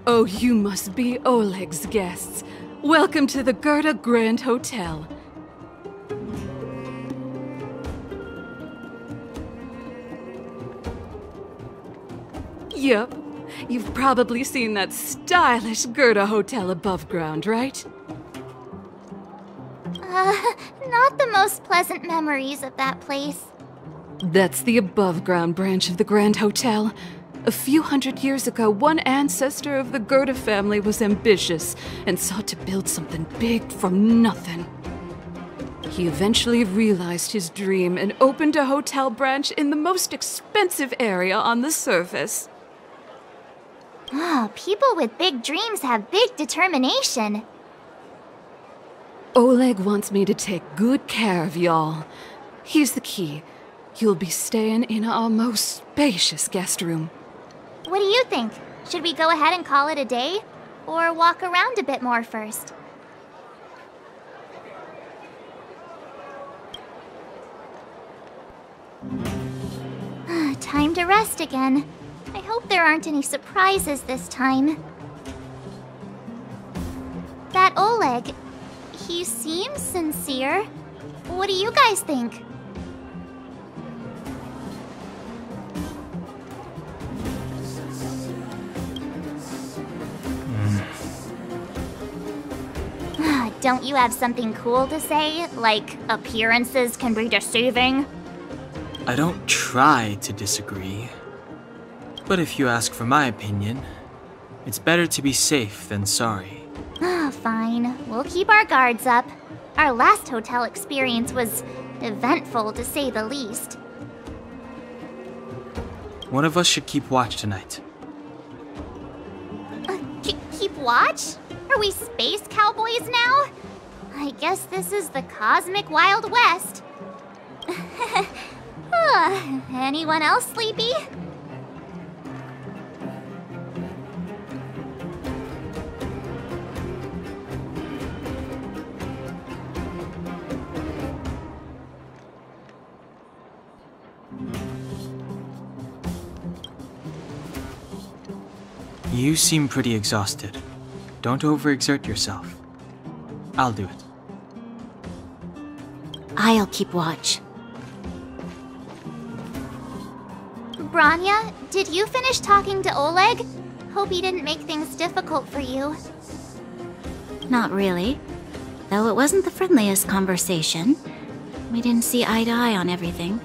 Oh, you must be Oleg's guests. Welcome to the Gerda Grand Hotel. Yup. You've probably seen that stylish Gerda Hotel above ground, right? Not the most pleasant memories of that place. That's the above-ground branch of the Grand Hotel. A few hundred years ago, one ancestor of the Gerda family was ambitious and sought to build something big from nothing. He eventually realized his dream and opened a hotel branch in the most expensive area on the surface. Oh, people with big dreams have big determination. Oleg wants me to take good care of y'all. Here's the key. You'll be staying in our most spacious guest room. What do you think? Should we go ahead and call it a day? Or walk around a bit more first? Time to rest again. I hope there aren't any surprises this time. That Oleg, he seems sincere. What do you guys think? Don't you have something cool to say? Like, appearances can be deceiving? I don't try to disagree. But if you ask for my opinion, it's better to be safe than sorry. Fine. We'll keep our guards up. Our last hotel experience was eventful, to say the least. One of us should keep watch tonight. Keep watch? Are we space cowboys now? I guess this is the cosmic Wild West. Anyone else sleepy? You seem pretty exhausted. Don't overexert yourself. I'll do it. I'll keep watch. Branya, did you finish talking to Oleg? Hope he didn't make things difficult for you. Not really. Though it wasn't the friendliest conversation. We didn't see eye to eye on everything.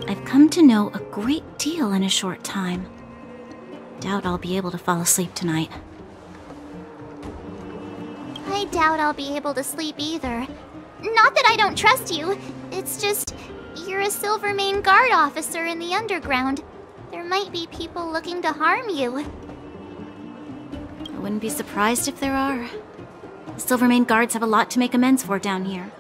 I've come to know a great deal in a short time. Doubt I'll be able to fall asleep tonight. I doubt I'll be able to sleep either. Not that I don't trust you, it's just you're a Silvermane Guard officer in the underground. There might be people looking to harm you. I wouldn't be surprised if there are. The Silvermane Guards have a lot to make amends for down here.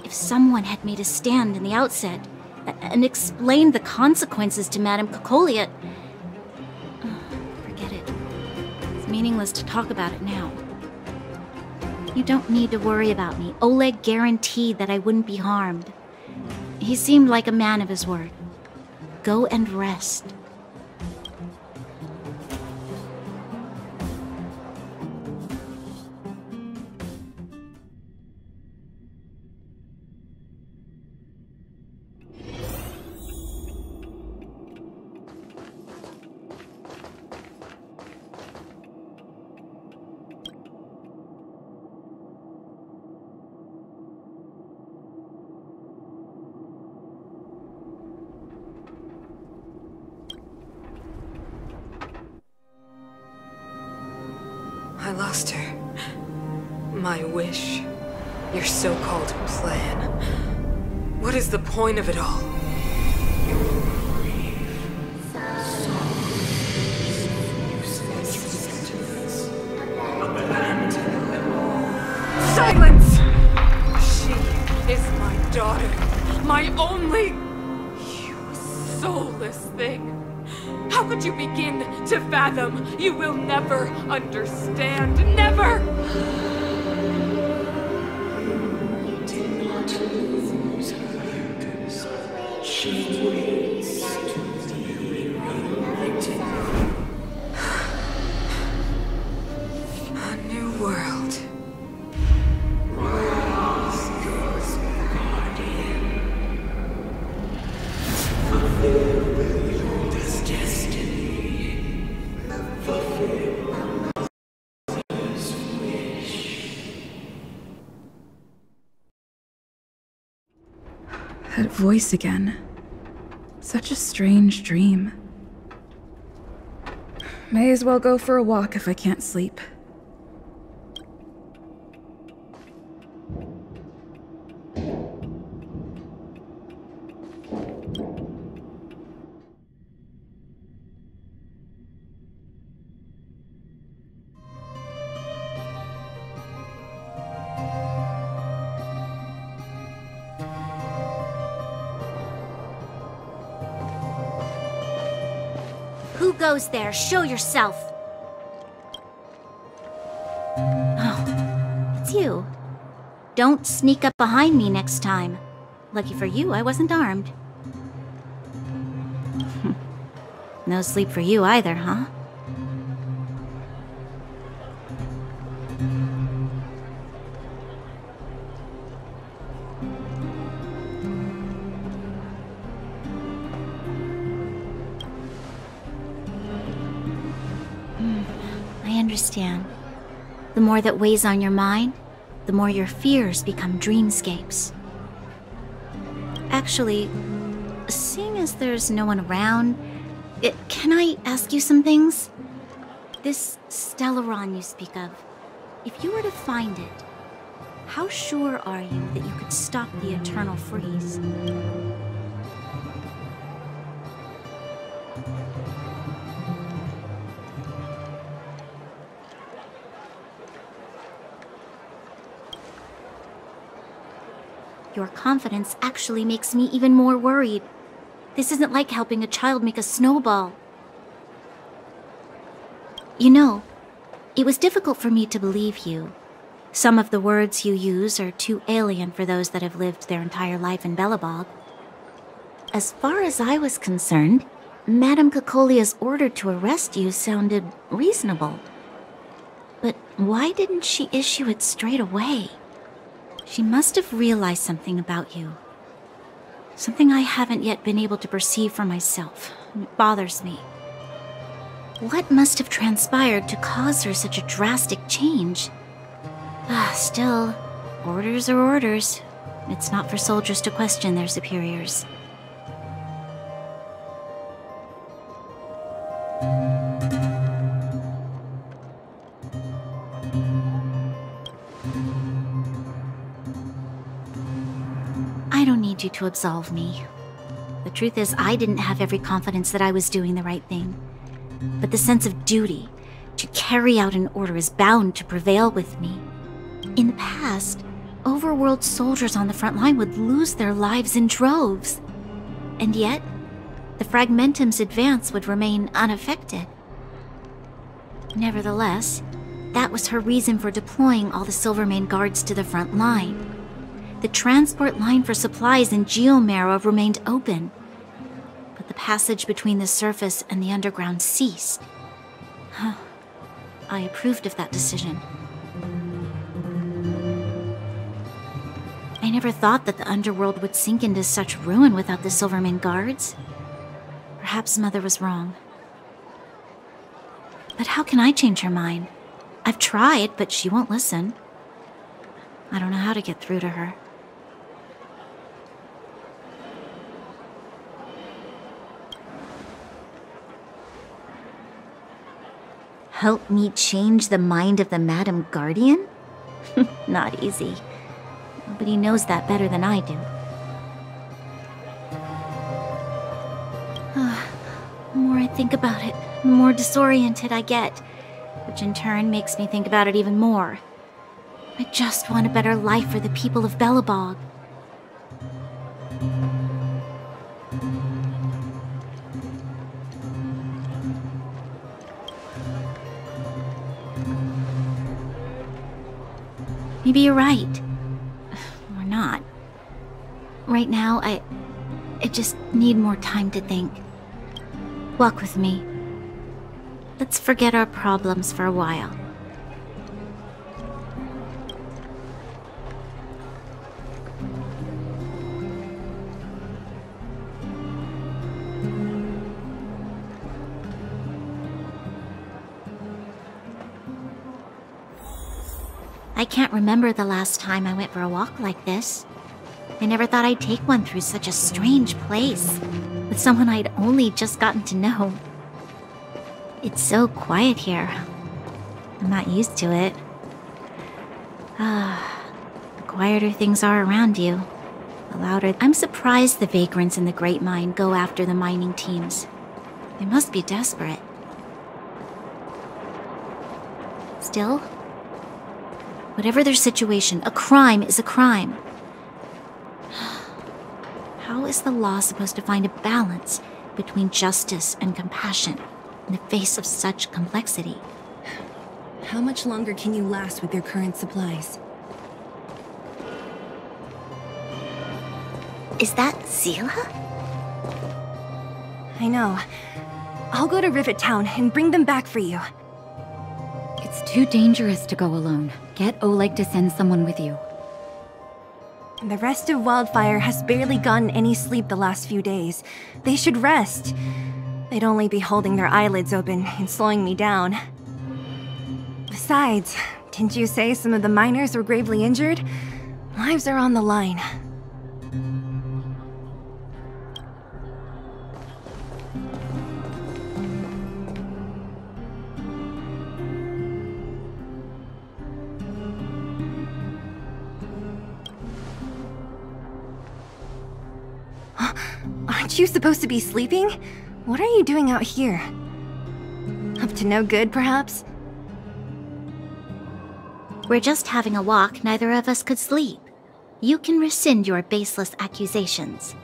If someone had made a stand in the outset and explained the consequences to Madame Cocolia... forget it. It's meaningless to talk about it now. You don't need to worry about me. Oleg guaranteed that I wouldn't be harmed. He seemed like a man of his word. Go and rest. I lost her. My wish. Your so-called plan. What is the point of it all? Silence! She is my daughter. My only... You soulless thing. How could you begin to fathom? You will never understand. Never! You did not lose her. She waits to be reunited. That voice again. Such a strange dream. May as well go for a walk if I can't sleep. Who goes there? Show yourself! Oh, it's you. Don't sneak up behind me next time. Lucky for you, I wasn't armed. No sleep for you either, huh? I understand. The more that weighs on your mind, the more your fears become dreamscapes. Actually, seeing as there's no one around, can I ask you some things? This Stellaron you speak of, if you were to find it, how sure are you that you could stop the eternal freeze? Your confidence actually makes me even more worried. This isn't like helping a child make a snowball. You know, it was difficult for me to believe you. Some of the words you use are too alien for those that have lived their entire life in Belobog. As far as I was concerned, Madame Cocolia's order to arrest you sounded reasonable. But why didn't she issue it straight away? She must have realized something about you. Something I haven't yet been able to perceive for myself. It bothers me. What must have transpired to cause her such a drastic change? Still, orders are orders. It's not for soldiers to question their superiors. I don't need you to absolve me. The truth is, I didn't have every confidence that I was doing the right thing. But the sense of duty to carry out an order is bound to prevail with me. In the past, overworld soldiers on the front line would lose their lives in droves. And yet, the Fragmentum's advance would remain unaffected. Nevertheless, that was her reason for deploying all the Silvermane guards to the front line. The transport line for supplies in Geomera remained open, but the passage between the surface and the underground ceased. I approved of that decision. I never thought that the underworld would sink into such ruin without the Silvermane guards. Perhaps Mother was wrong. But how can I change her mind? I've tried, but she won't listen. I don't know how to get through to her. Help me change the mind of the Madam Guardian? Not easy. Nobody knows that better than I do. The more I think about it, the more disoriented I get, which in turn makes me think about it even more. I just want a better life for the people of Belobog. Maybe you're right. Or not. Right now, I just need more time to think. Walk with me. Let's forget our problems for a while. I can't remember the last time I went for a walk like this. I never thought I'd take one through such a strange place, with someone I'd only just gotten to know. It's so quiet here. I'm not used to it. The quieter things are around you, the louder. I'm surprised the vagrants in the Great Mine go after the mining teams. They must be desperate. Still, whatever their situation, a crime is a crime. How is the law supposed to find a balance between justice and compassion in the face of such complexity? How much longer can you last with your current supplies? Is that Zila? I know. I'll go to Rivet Town and bring them back for you. It's too dangerous to go alone. Get Oleg to send someone with you. The rest of Wildfire has barely gotten any sleep the last few days. They should rest. They'd only be holding their eyelids open and slowing me down. Besides, didn't you say some of the miners were gravely injured? Lives are on the line. Aren't you supposed to be sleeping? What are you doing out here? Up to no good, perhaps? We're just having a walk. Neither of us could sleep. You can rescind your baseless accusations.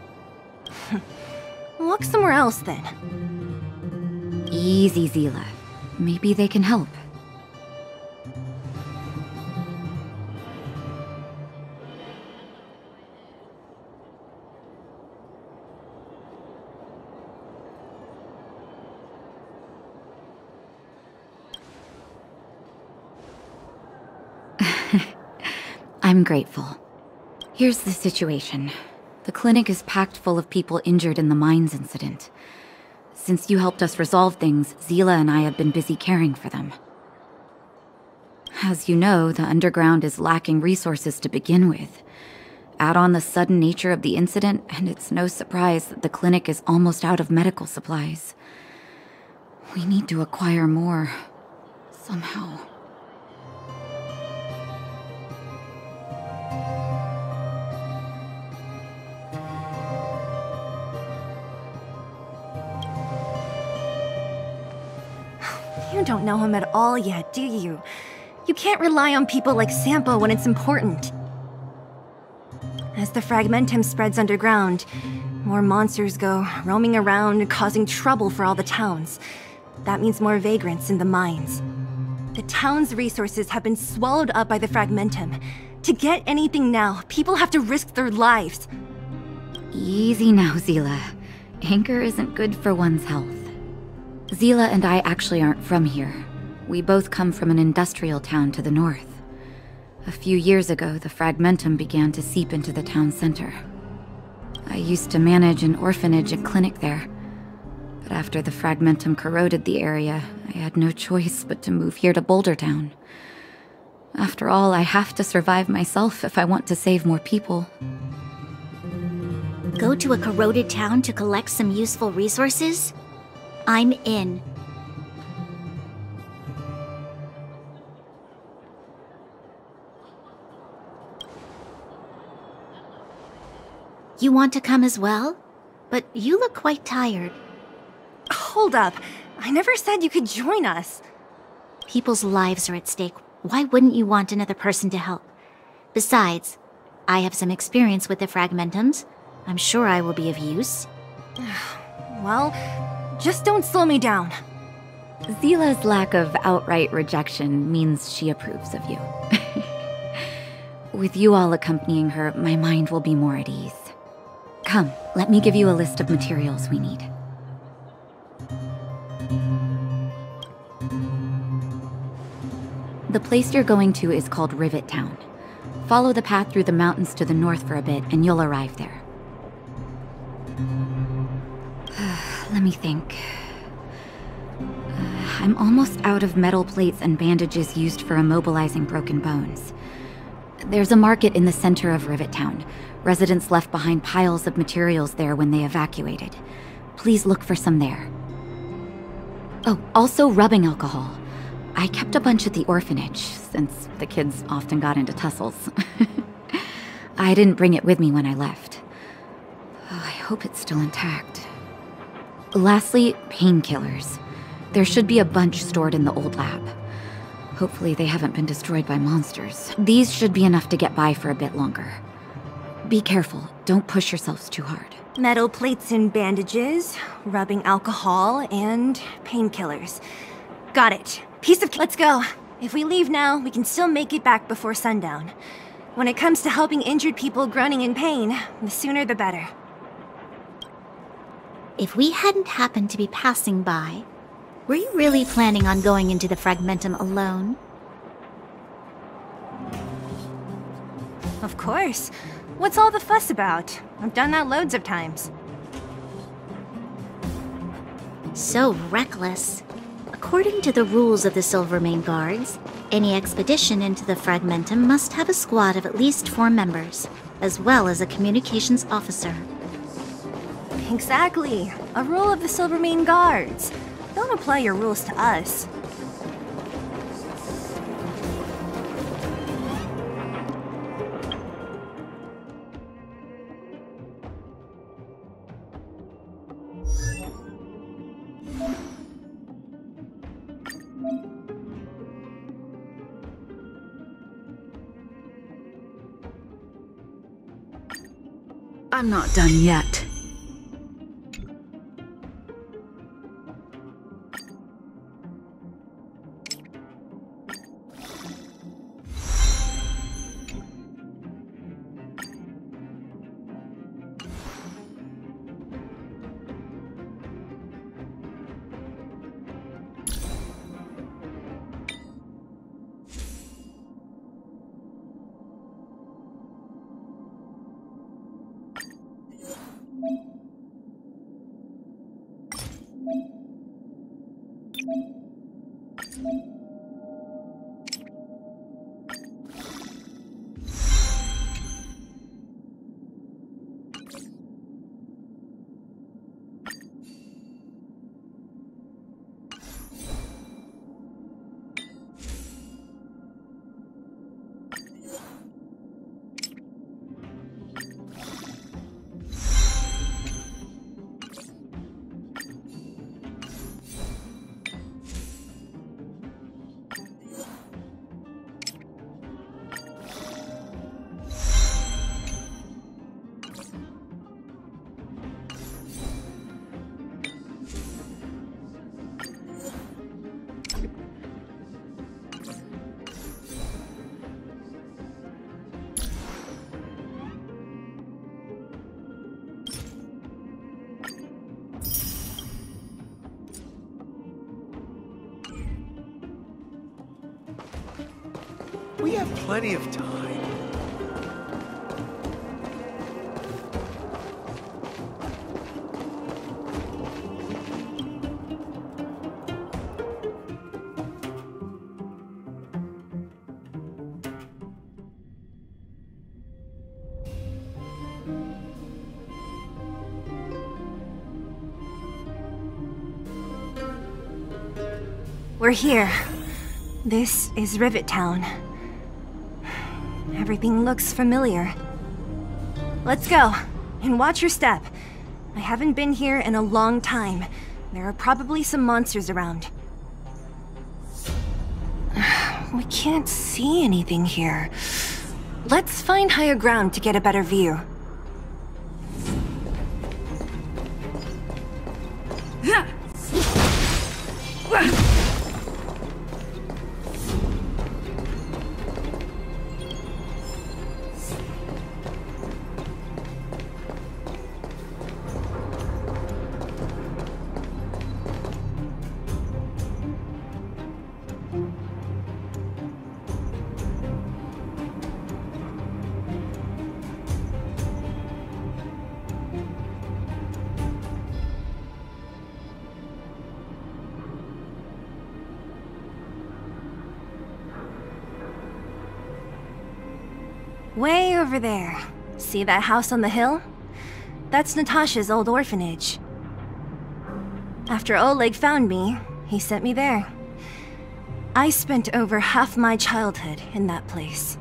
Walk somewhere else, then. Easy, Zila. Maybe they can help. I'm grateful. Here's the situation. The clinic is packed full of people injured in the mines incident. Since you helped us resolve things, Zila and I have been busy caring for them. As you know, the underground is lacking resources to begin with. Add on the sudden nature of the incident, and it's no surprise that the clinic is almost out of medical supplies. We need to acquire more, somehow. You don't know him at all yet, do you? You can't rely on people like Sampo when it's important. As the Fragmentum spreads underground, more monsters go roaming around, causing trouble for all the towns. That means more vagrants in the mines. The town's resources have been swallowed up by the Fragmentum. To get anything now, people have to risk their lives. Easy now, Zila. Anger isn't good for one's health. Zila and I actually aren't from here. We both come from an industrial town to the north. A few years ago, the Fragmentum began to seep into the town center. I used to manage an orphanage and clinic there. But after the Fragmentum corroded the area, I had no choice but to move here to Boulder Town. After all, I have to survive myself if I want to save more people. Go to a corroded town to collect some useful resources? I'm in. You want to come as well? But you look quite tired. Hold up. I never said you could join us. People's lives are at stake. Why wouldn't you want another person to help? Besides, I have some experience with the Fragmentums. I'm sure I will be of use. Well, just don't slow me down. Zila's lack of outright rejection means she approves of you. With you all accompanying her, my mind will be more at ease. Come, let me give you a list of materials we need. The place you're going to is called Rivet Town. Follow the path through the mountains to the north for a bit, and you'll arrive there. Let me think. I'm almost out of metal plates and bandages used for immobilizing broken bones. There's a market in the center of Rivet Town. Residents left behind piles of materials there when they evacuated. Please look for some there. Oh, also rubbing alcohol. I kept a bunch at the orphanage, since the kids often got into tussles. I didn't bring it with me when I left. Oh, I hope it's still intact. Lastly, painkillers. There should be a bunch stored in the old lab. Hopefully they haven't been destroyed by monsters. These should be enough to get by for a bit longer. Be careful, don't push yourselves too hard. Metal plates and bandages, rubbing alcohol, and painkillers. Got it. Let's go. If we leave now, we can still make it back before sundown. When it comes to helping injured people groaning in pain, the sooner the better. If we hadn't happened to be passing by, were you really planning on going into the Fragmentum alone? Of course. What's all the fuss about? I've done that loads of times. So reckless. According to the rules of the Silvermane Guards, any expedition into the Fragmentum must have a squad of at least 4 members, as well as a communications officer. Exactly. A rule of the Silvermane Guards. Don't apply your rules to us. I'm not done yet. We have plenty of time. We're here. This is Rivet Town. Everything looks familiar. Let's go, and watch your step. I haven't been here in a long time. There are probably some monsters around. We can't see anything here. Let's find higher ground to get a better view. Way over there. See that house on the hill? That's Natasha's old orphanage. After Oleg found me, he sent me there. I spent over half my childhood in that place.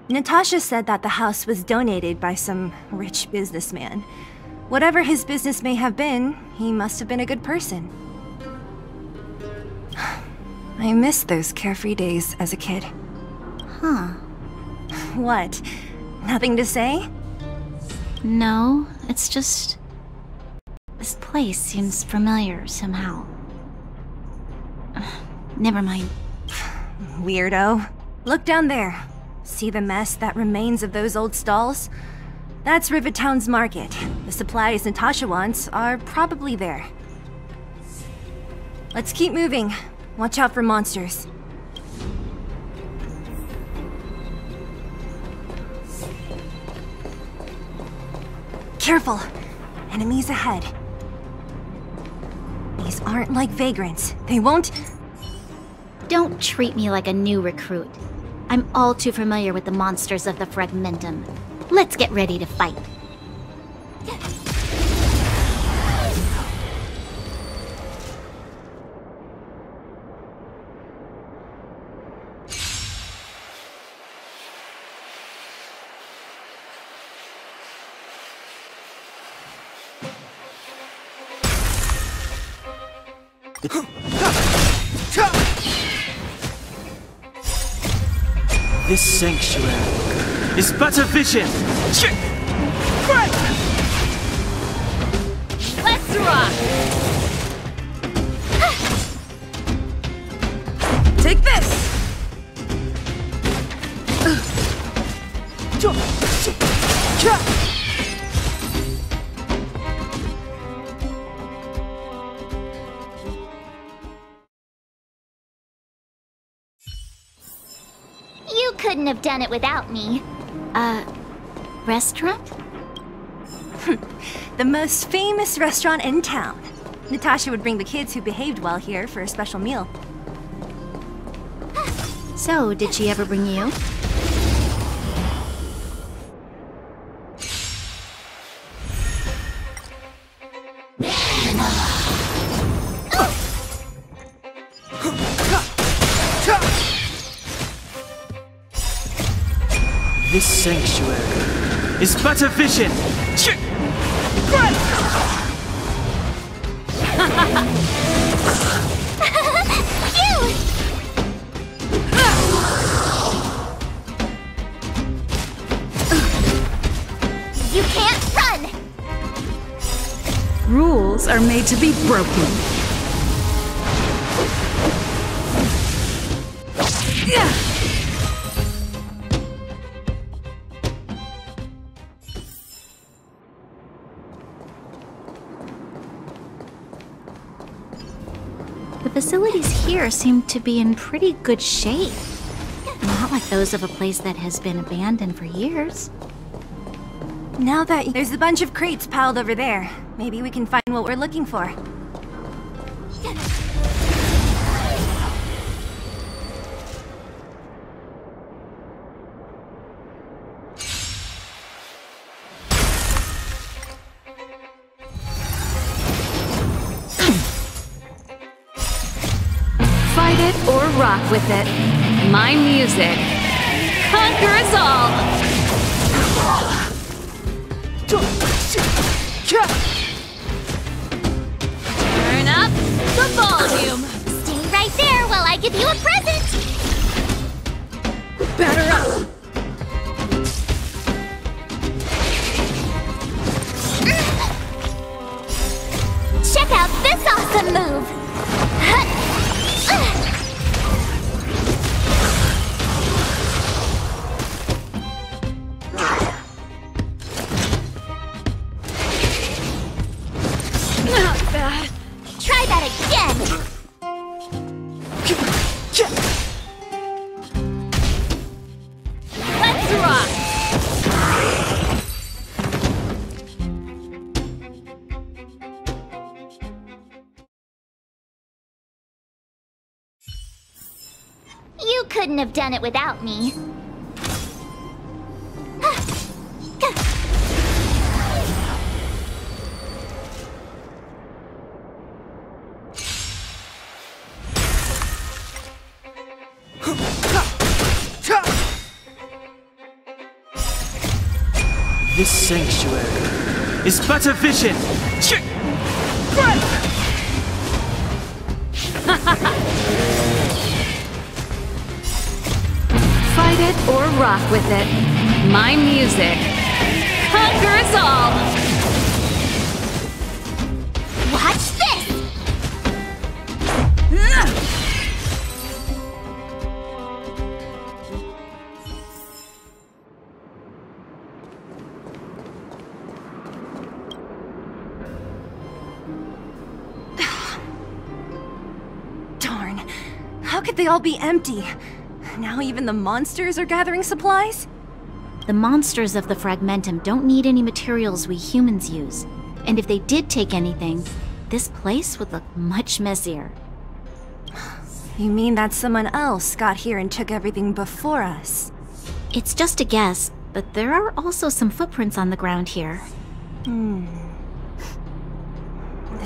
Natasha said that the house was donated by some rich businessman. Whatever his business may have been, he must have been a good person. I miss those carefree days as a kid. Huh. What? Nothing to say? No, it's just... this place seems familiar somehow. Never mind. Weirdo. Look down there. See the mess that remains of those old stalls? That's Rivettown's market. The supplies Natasha wants are probably there. Let's keep moving. Watch out for monsters. Careful! Enemies ahead. These aren't like vagrants. They won't... Don't treat me like a new recruit. I'm all too familiar with the monsters of the Fragmentum. Let's get ready to fight. This sanctuary is but a vision. Let's rock! Take this! You couldn't have done it without me. Restaurant? The most famous restaurant in town. Natasha would bring the kids who behaved well here for a special meal. So, did she ever bring you? This sanctuary is but a vision. You can't run! Rules are made to be broken. The facilities here seem to be in pretty good shape. Not like those of a place that has been abandoned for years. Now that there's a bunch of crates piled over there, maybe we can find what we're looking for. Fight it or rock with it. My music conquers all. Turn up the volume. Stay right there while I give you a present! Batter up. Check out this awesome move! Not bad. Try that again! Let's rock. You couldn't have done it without me. This sanctuary is but a vision! Fight it or rock with it. My music conquers all! Watch this! Darn. How could they all be empty? Now even the monsters are gathering supplies? The monsters of the Fragmentum don't need any materials we humans use. And if they did take anything, this place would look much messier. You mean that someone else got here and took everything before us? It's just a guess, but there are also some footprints on the ground here. The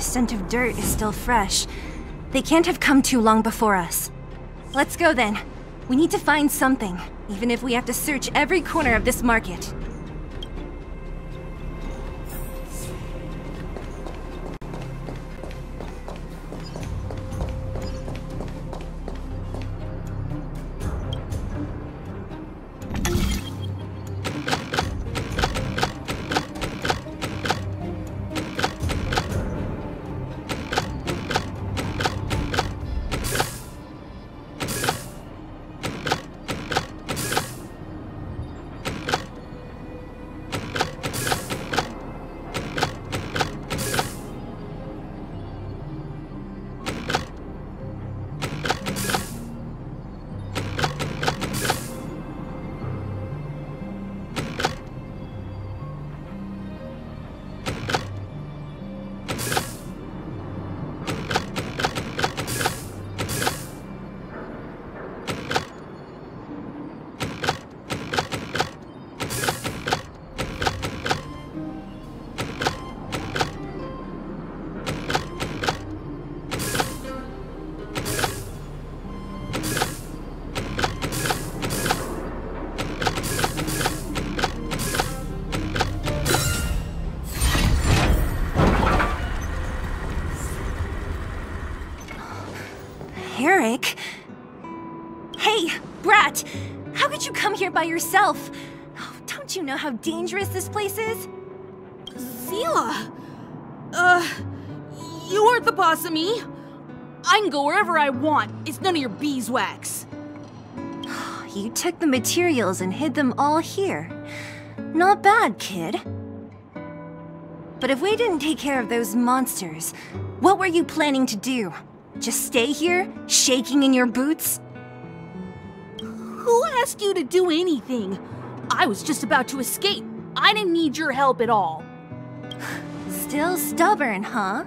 scent of dirt is still fresh. They can't have come too long before us. Let's go then. We need to find something, even if we have to search every corner of this market. Eric? Hey, Brat! How could you come here by yourself? Oh, don't you know how dangerous this place is? Zila! You aren't the boss of me. I can go wherever I want. It's none of your beeswax. You took the materials and hid them all here. Not bad, kid. But if we didn't take care of those monsters, what were you planning to do? Just stay here, shaking in your boots? Who asked you to do anything? I was just about to escape. I didn't need your help at all. Still stubborn, huh?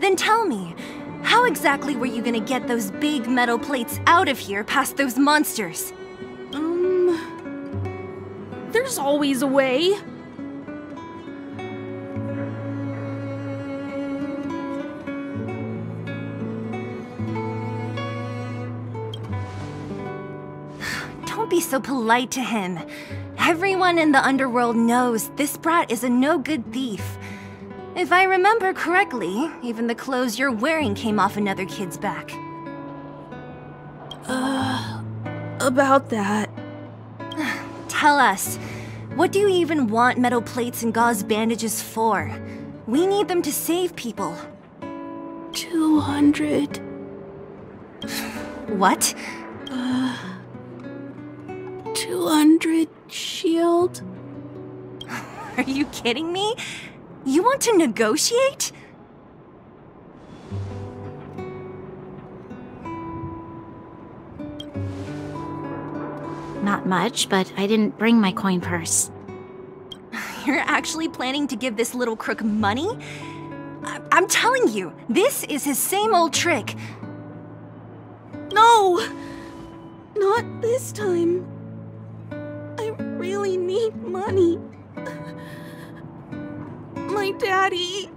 Then tell me, how exactly were you gonna get those big metal plates out of here past those monsters? There's always a way. Don't be so polite to him. Everyone in the underworld knows this brat is a no-good thief. If I remember correctly, even the clothes you're wearing came off another kid's back. About that. Tell us, what do you even want metal plates and gauze bandages for? We need them to save people. 200. What? 200 shield? Are you kidding me? You want to negotiate? Not much, but I didn't bring my coin purse. You're actually planning to give this little crook money? I'm telling you, this is his same old trick. No! Not this time. I really need money. My daddy.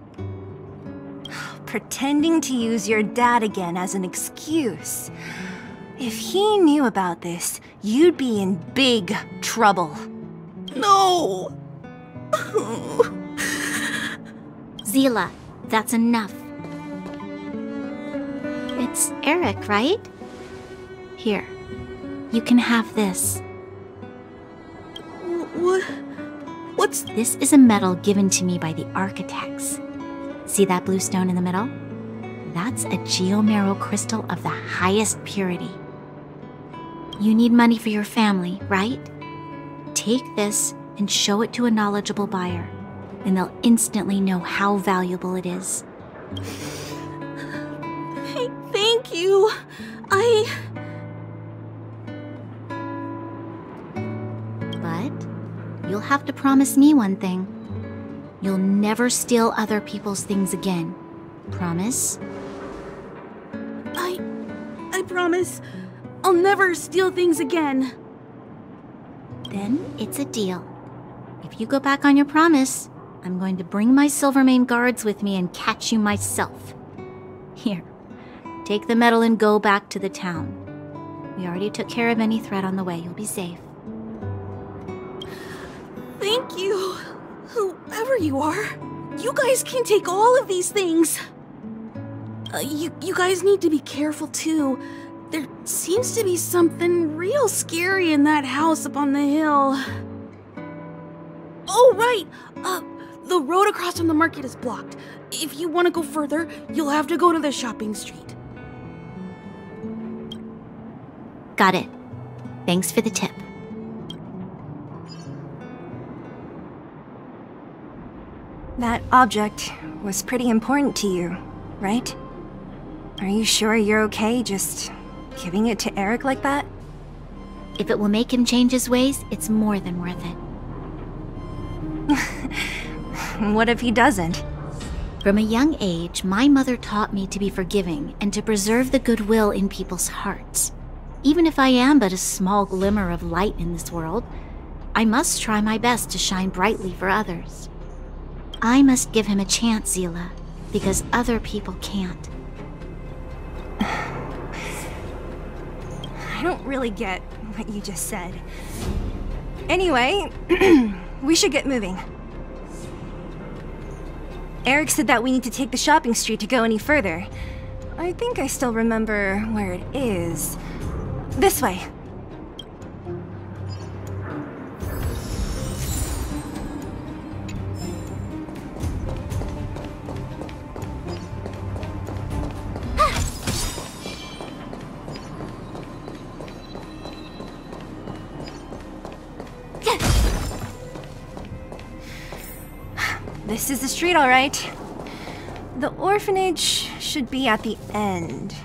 Pretending to use your dad again as an excuse. If he knew about this, you'd be in big trouble. No! Zila, that's enough. It's Eric, right? Here, you can have this. What's... This is a medal given to me by the architects. See that blue stone in the middle? That's a geomerald crystal of the highest purity. You need money for your family, right? Take this and show it to a knowledgeable buyer, and they'll instantly know how valuable it is. Thank you. But you'll have to promise me one thing. You'll never steal other people's things again. Promise? I promise. I'll never steal things again. Then it's a deal. If you go back on your promise, I'm going to bring my Silvermane guards with me and catch you myself. Here, take the medal and go back to the town. We already took care of any threat on the way. You'll be safe. Thank you. Whoever you are, you guys can take all of these things. You guys need to be careful too. There seems to be something real scary in that house up on the hill. Oh, right! The road across from the market is blocked. If you want to go further, you'll have to go to the shopping street. Got it. Thanks for the tip. That object was pretty important to you, right? Are you sure you're okay just giving it to Eric like that? If it will make him change his ways, it's more than worth it. What if he doesn't? From a young age, my mother taught me to be forgiving and to preserve the goodwill in people's hearts. Even if I am but a small glimmer of light in this world, I must try my best to shine brightly for others. I must give him a chance, Zila, because other people can't. I don't really get what you just said. Anyway, we should get moving. Eric said that we need to take the shopping street to go any further. I think I still remember where it is. This way. This is the street, all right. The orphanage should be at the end.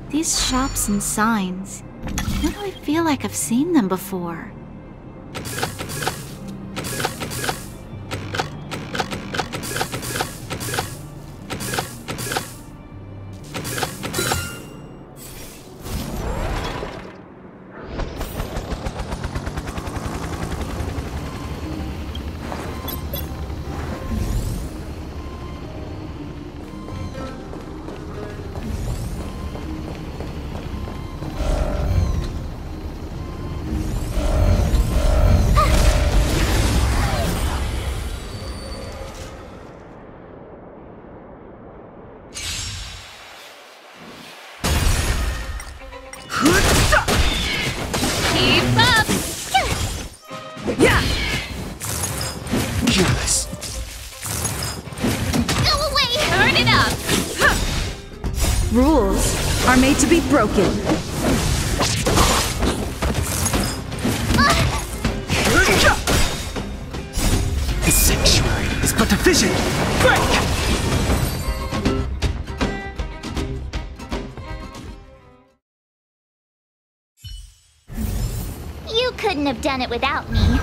These shops and signs, why do I feel like I've seen them before? Rules are made to be broken. The sanctuary is but a vision. Break! You couldn't have done it without me.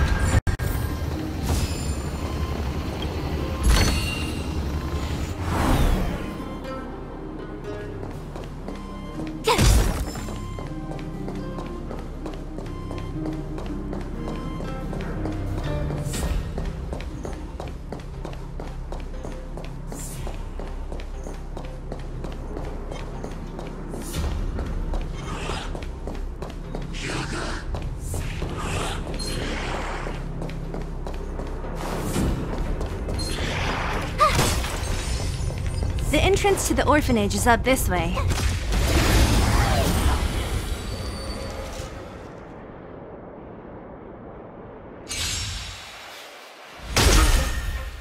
The entrance to the orphanage is up this way.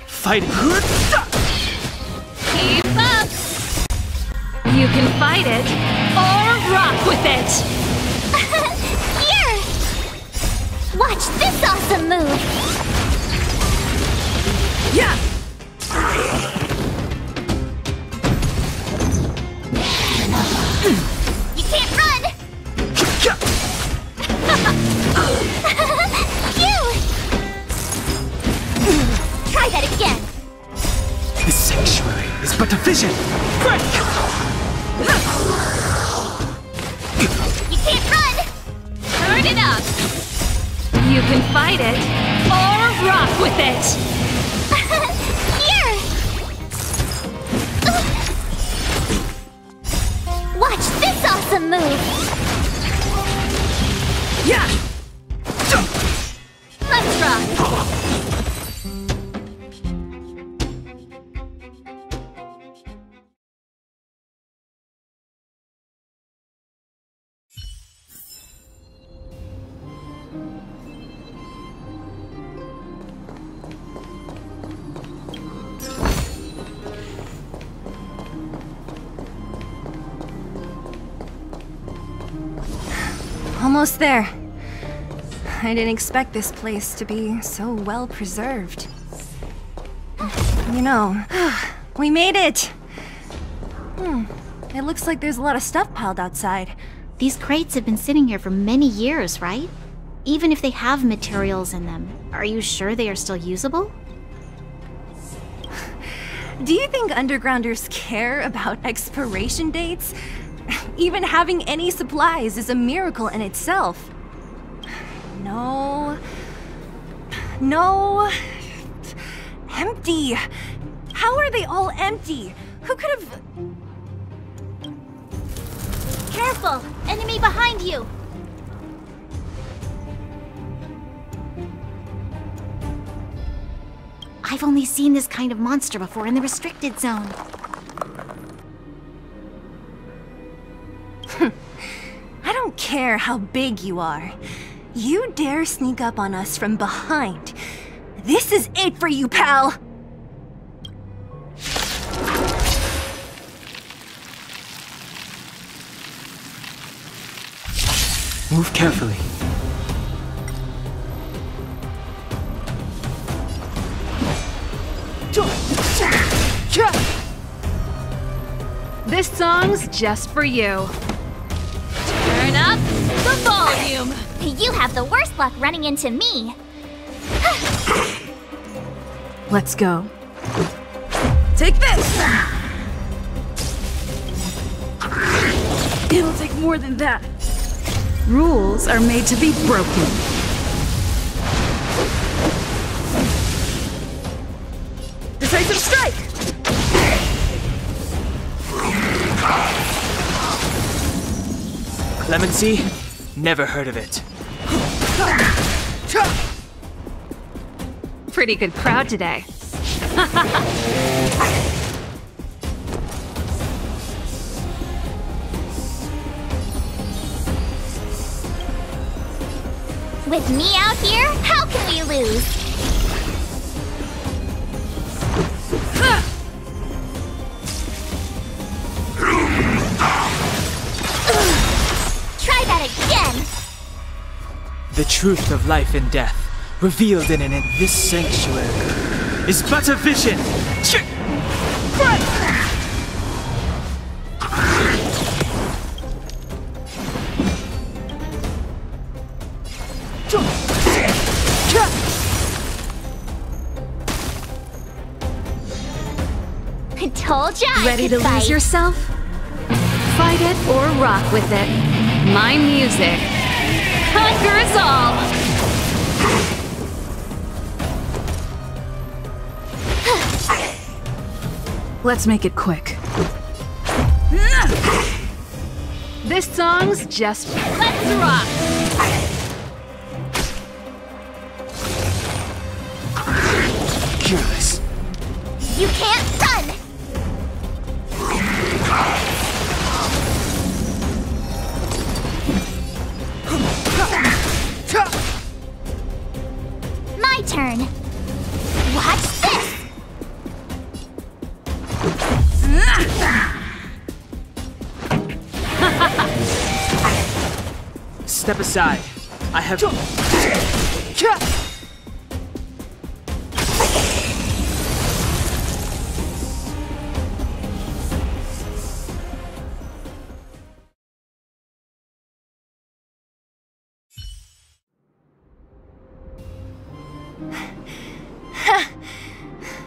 Fight it. Keep up! You can fight it, or rock with it! Here! Watch this awesome move! Yeah! You can't run! Phew! Try that again! The sanctuary is but a vision! You can't run! Turn it up! You can fight it, or rock with it! Here! Watch this awesome move! Yeah! Let's rock! Almost there. I didn't expect this place to be so well preserved. You know, we made it! It looks like there's a lot of stuff piled outside. These crates have been sitting here for many years, right? Even if they have materials in them, are you sure they are still usable? Do you think undergrounders care about expiration dates? Even having any supplies is a miracle in itself. No. No. Empty. How are they all empty? Who could have... Careful! Enemy behind you! I've only seen this kind of monster before in the restricted zone. I don't care how big you are. You dare sneak up on us from behind. This is it for you, pal! Move carefully. This song's just for you. Turn up the volume! You have the worst luck running into me. Let's go. Take this! It'll take more than that. Rules are made to be broken. Decisive strike! Clemency? Never heard of it. Pretty good crowd today. With me out here, how can we lose? Try that again! The truth of life and death, revealed in this sanctuary, is but a vision! I told ya I Ready could to fight. lose yourself? Fight it or rock with it. My music conquers all! Let's make it quick. This song's just let's rock! Careless. You can't run! turn. Watch this! Step aside. I have...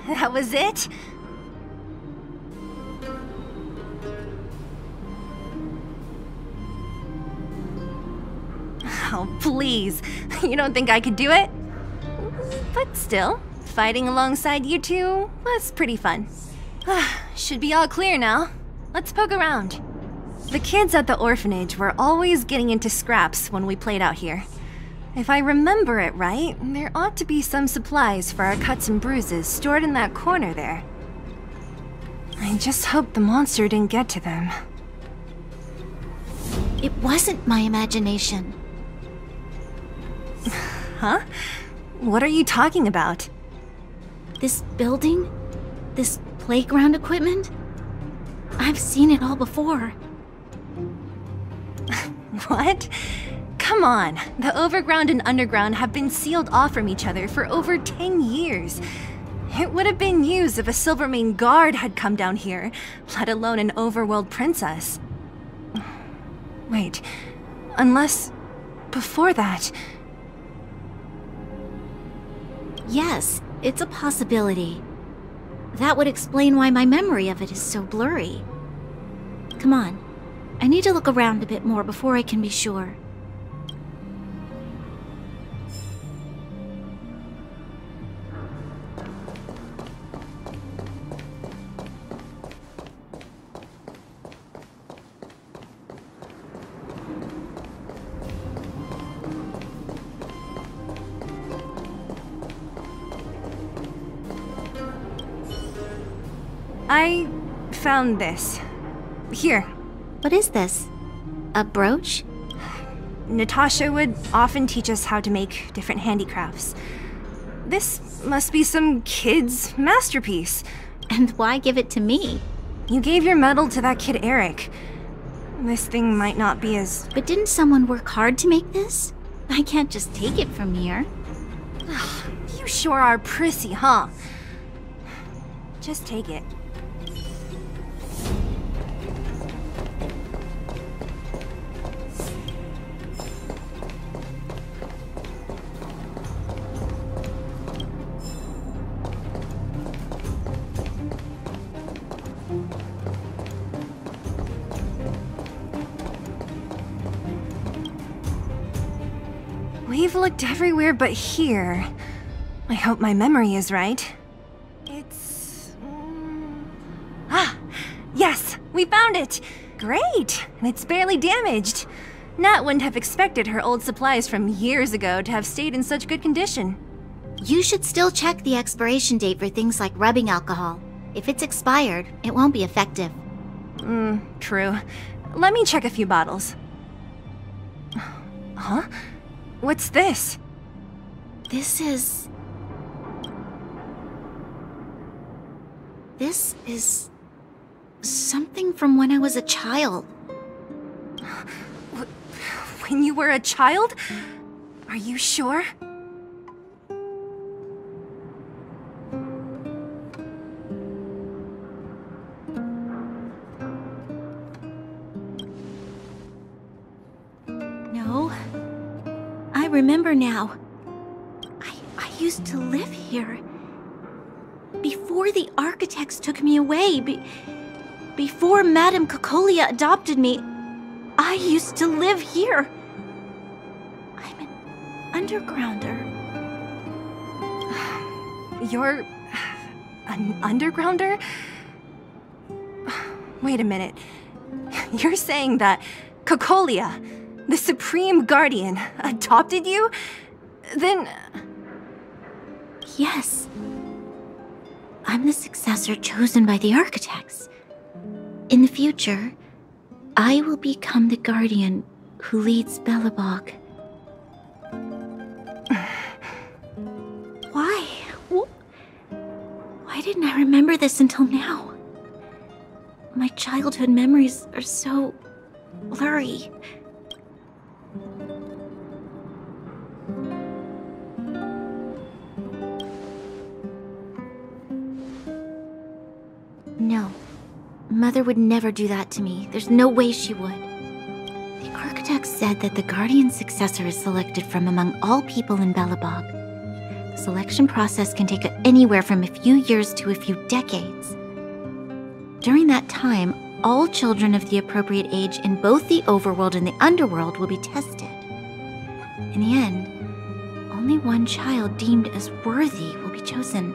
That was it? Oh, please. You don't think I could do it? But still, fighting alongside you two was pretty fun. Should be all clear now. Let's poke around. The kids at the orphanage were always getting into scraps when we played out here. If I remember it right, there ought to be some supplies for our cuts and bruises stored in that corner there. I just hope the monster didn't get to them. It wasn't my imagination. Huh? What are you talking about? This building? This playground equipment? I've seen it all before. What? Come on, the overground and underground have been sealed off from each other for over 10 years. It would have been used if a Silvermane guard had come down here, let alone an overworld princess. Wait, unless... before that... Yes, it's a possibility. That would explain why my memory of it is so blurry. Come on, I need to look around a bit more before I can be sure. I found this. Here. What is this? A brooch? Natasha would often teach us how to make different handicrafts. This must be some kid's masterpiece. And why give it to me? You gave your medal to that kid Eric. This thing might not be as... But didn't someone work hard to make this? I can't just take it from here. You sure are prissy, huh? Just take it. We've looked everywhere but here. I hope my memory is right. It's... Yes! We found it! Great! And it's barely damaged. Nat wouldn't have expected her old supplies from years ago to have stayed in such good condition. You should still check the expiration date for things like rubbing alcohol. If it's expired, it won't be effective. True. Let me check a few bottles. Huh? What's this? This is something from when I was a child. When you were a child? Are you sure? No. I remember now. I used to live here. Before the architects took me away, before Madame Cocolia adopted me, I used to live here. I'm an undergrounder. You're... an undergrounder? Wait a minute. You're saying that Cocolia, the Supreme Guardian, adopted you? Then... Yes. I'm the successor chosen by the architects. In the future, I will become the guardian who leads Belobog. Why? didn't I remember this until now? My childhood memories are so blurry. No. Mother would never do that to me. There's no way she would. The architect said that the guardian successor is selected from among all people in Belobog. The selection process can take anywhere from a few years to a few decades. During that time, all children of the appropriate age in both the overworld and the underworld will be tested. In the end, only one child deemed as worthy will be chosen.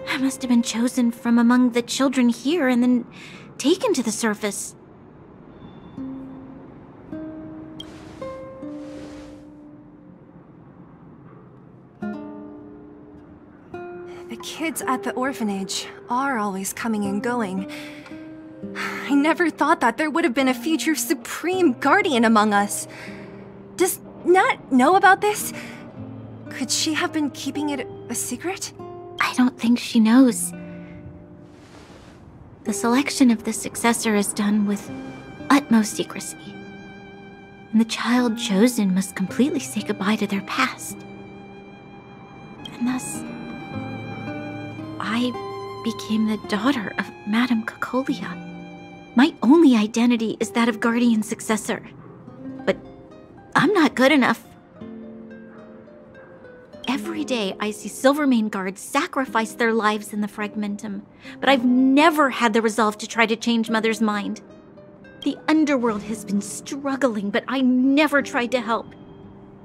I must have been chosen from among the children here and then taken to the surface. The kids at the orphanage are always coming and going. I never thought that there would have been a future Supreme Guardian among us. Does Nat know about this? Could she have been keeping it a secret? I don't think she knows. The selection of the successor is done with utmost secrecy. And the child chosen must completely say goodbye to their past. And thus, I became the daughter of Madame Cocolia. My only identity is that of guardian successor. But I'm not good enough. Every day I see Silvermane guards sacrifice their lives in the Fragmentum, but I've never had the resolve to try to change Mother's mind. The underworld has been struggling, but I never tried to help.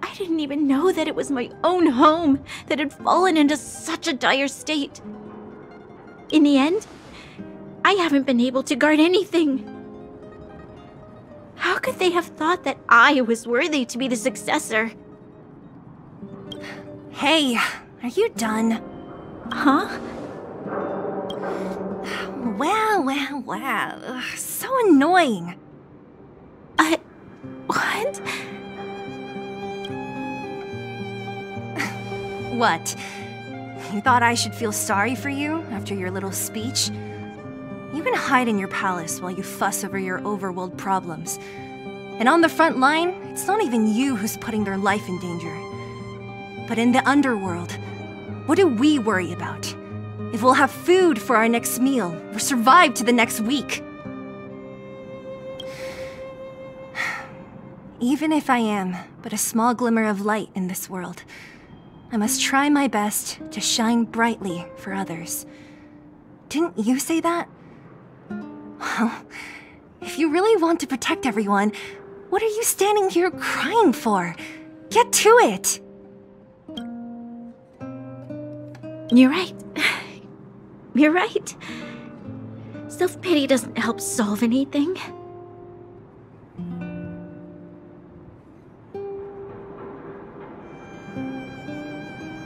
I didn't even know that it was my own home that had fallen into such a dire state. In the end, I haven't been able to guard anything. How could they have thought that I was worthy to be the successor? Hey, are you done? Huh? Wow. So annoying. What? What? You thought I should feel sorry for you after your little speech? You can hide in your palace while you fuss over your overworld problems. And on the front line, it's not even you who's putting their life in danger. But in the underworld, what do we worry about? If we'll have food for our next meal, or survive to the next week. Even if I am but a small glimmer of light in this world, I must try my best to shine brightly for others. Didn't you say that? Well, if you really want to protect everyone, what are you standing here crying for? Get to it! You're right. You're right. Self-pity doesn't help solve anything.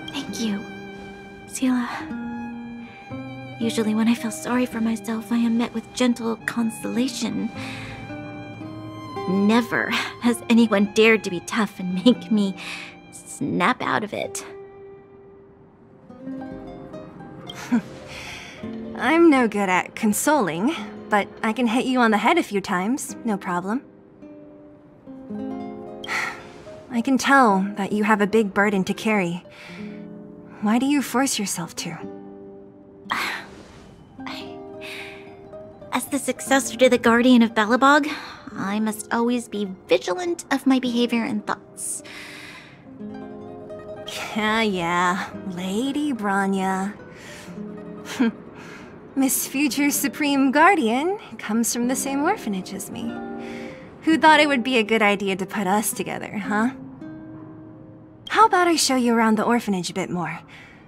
Thank you, Seele. Usually when I feel sorry for myself, I am met with gentle consolation. Never has anyone dared to be tough and make me snap out of it. I'm no good at consoling, but I can hit you on the head a few times, no problem. I can tell that you have a big burden to carry. Why do you force yourself to? As the successor to the Guardian of Belobog, I must always be vigilant of my behavior and thoughts. Yeah, Lady Bronya. Miss Future Supreme Guardian comes from the same orphanage as me. Who thought it would be a good idea to put us together, huh? How about I show you around the orphanage a bit more?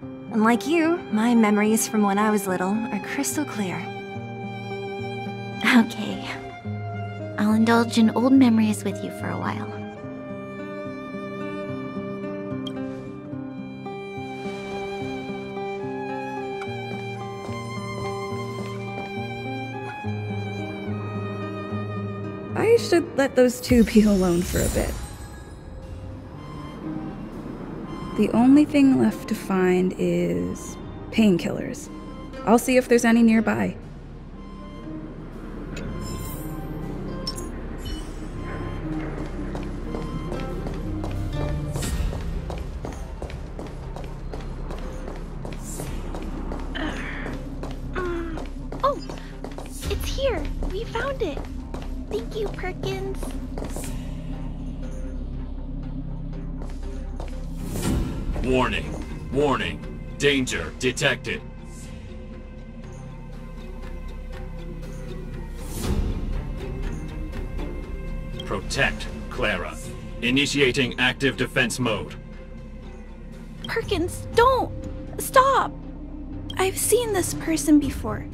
Unlike you, my memories from when I was little are crystal clear. Okay. I'll indulge in old memories with you for a while. I should let those two be alone for a bit. The only thing left to find is painkillers. I'll see if there's any nearby. Oh, it's here. We found it. Thank you, Perkins. Warning. Warning. Danger detected. Protect Clara. Initiating active defense mode. Perkins, don't! Stop! I've seen this person before.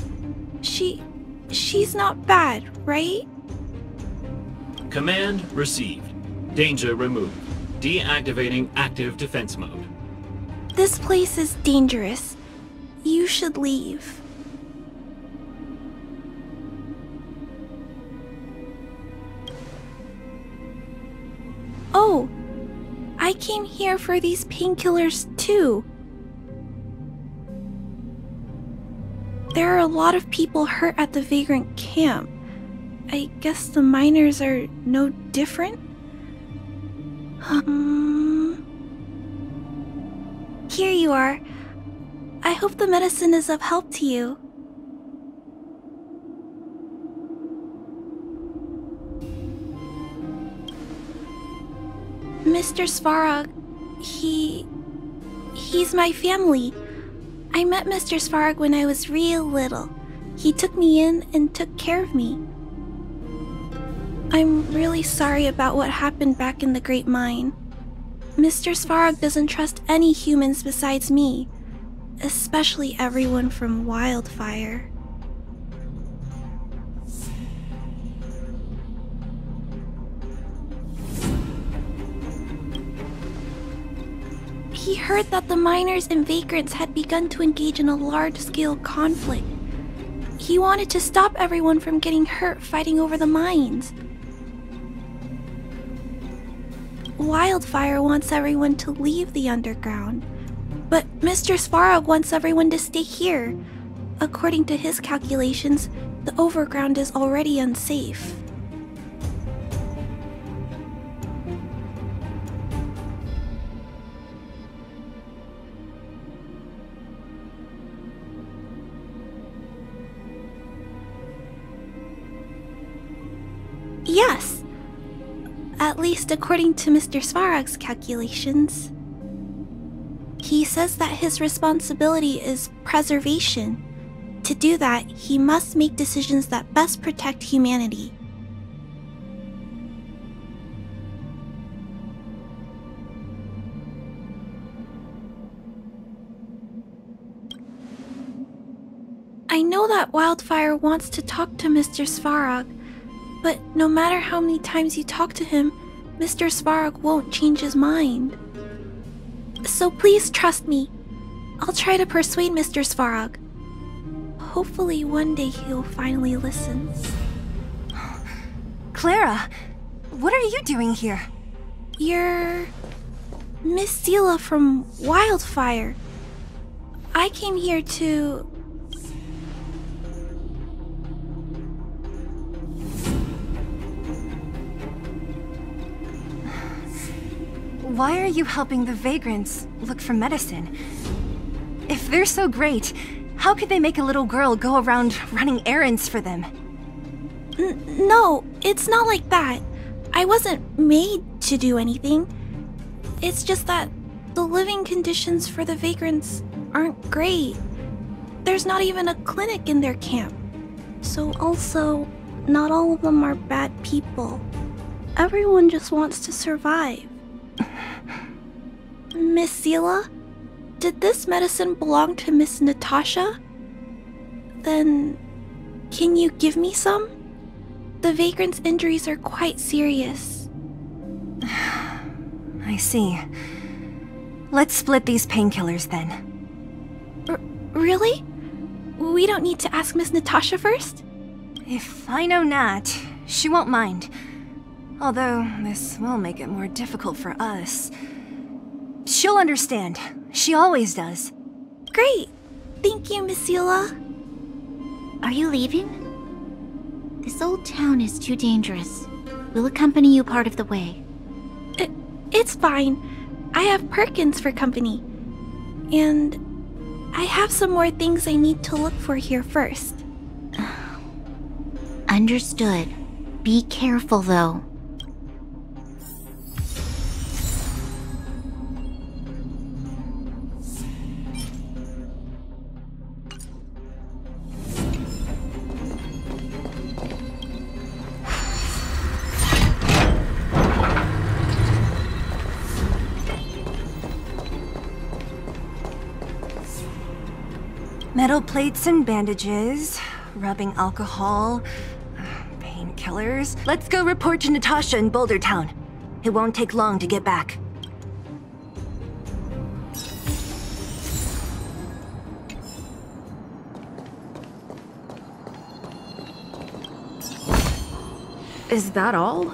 She's not bad, right? Command received. Danger removed. Deactivating active defense mode. This place is dangerous. You should leave. Oh, I came here for these painkillers too. There are a lot of people hurt at the Vagrant camp. I guess the miners are no different? Here you are. I hope the medicine is of help to you. Mr. Svarog, he's my family. I met Mr. Svarog when I was real little. He took me in and took care of me. I'm really sorry about what happened back in the Great Mine. Mr. Svarog doesn't trust any humans besides me, especially everyone from Wildfire. He heard that the miners and vagrants had begun to engage in a large-scale conflict. He wanted to stop everyone from getting hurt fighting over the mines. Wildfire wants everyone to leave the underground, but Mr. Svarog wants everyone to stay here. According to his calculations, the overground is already unsafe. Yes, at least according to Mr. Svarog's calculations. He says that his responsibility is preservation. To do that, he must make decisions that best protect humanity. I know that Wildfire wants to talk to Mr. Svarog, but no matter how many times you talk to him, Mr. Svarog won't change his mind. So please trust me. I'll try to persuade Mr. Svarog. Hopefully one day he'll finally listen. Clara, what are you doing here? You're Miss Seela from Wildfire. I came here to... Why are you helping the vagrants look for medicine? If they're so great, how could they make a little girl go around running errands for them? No, it's not like that. I wasn't made to do anything. It's just that the living conditions for the vagrants aren't great. There's not even a clinic in their camp. So also, not all of them are bad people. Everyone just wants to survive. Miss Seela, did this medicine belong to Miss Natasha? Then, can you give me some? The vagrants' injuries are quite serious. I see. Let's split these painkillers then. Really? We don't need to ask Miss Natasha first? If I know Nat, she won't mind. Although, this will make it more difficult for us. She'll understand. She always does. Great. Thank you, Miss Zila. Are you leaving? This old town is too dangerous. We'll accompany you part of the way. It's fine. I have Perkins for company. And I have some more things I need to look for here first. Understood. Be careful, though. Metal plates and bandages, rubbing alcohol, painkillers. Let's go report to Natasha in Boulder Town. It won't take long to get back. Is that all?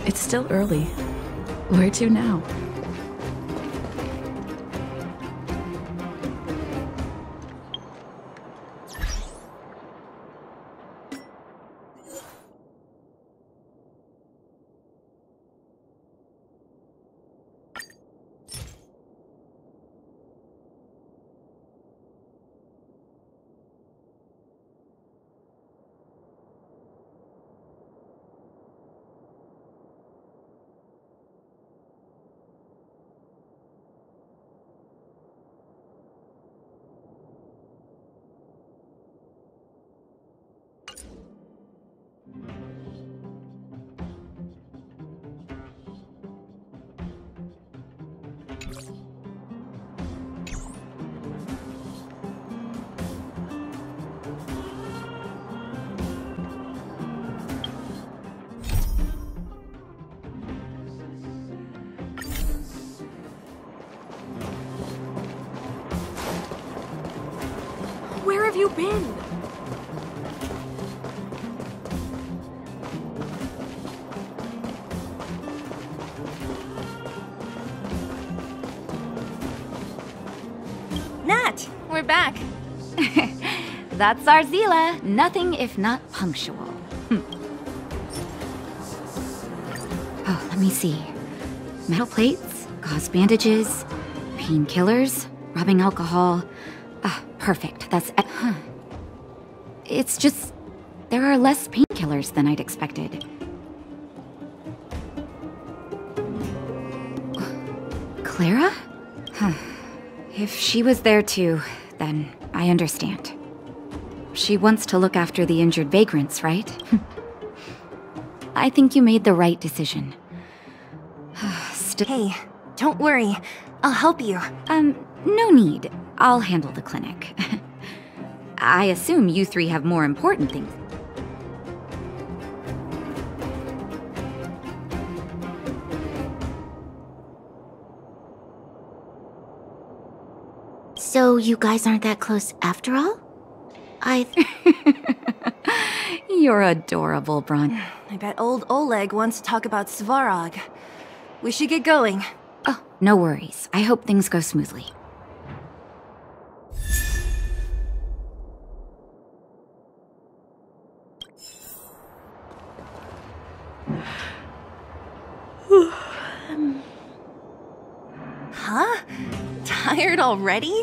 It's still early. Where to now? Where have you been? Nat, we're back. That's our Zila. Nothing if not punctual. Oh, let me see. Metal plates, gauze bandages, painkillers, rubbing alcohol. Perfect. That's... It's just... there are less painkillers than I'd expected. Clara? If she was there too, then I understand. She wants to look after the injured vagrants, right? I think you made the right decision. Hey, don't worry. I'll help you. No need. I'll handle the clinic. I assume you three have more important things. So you guys aren't that close after all? You're adorable, Bron. I bet old Oleg wants to talk about Svarog. We should get going. Oh, no worries. I hope things go smoothly. tired already?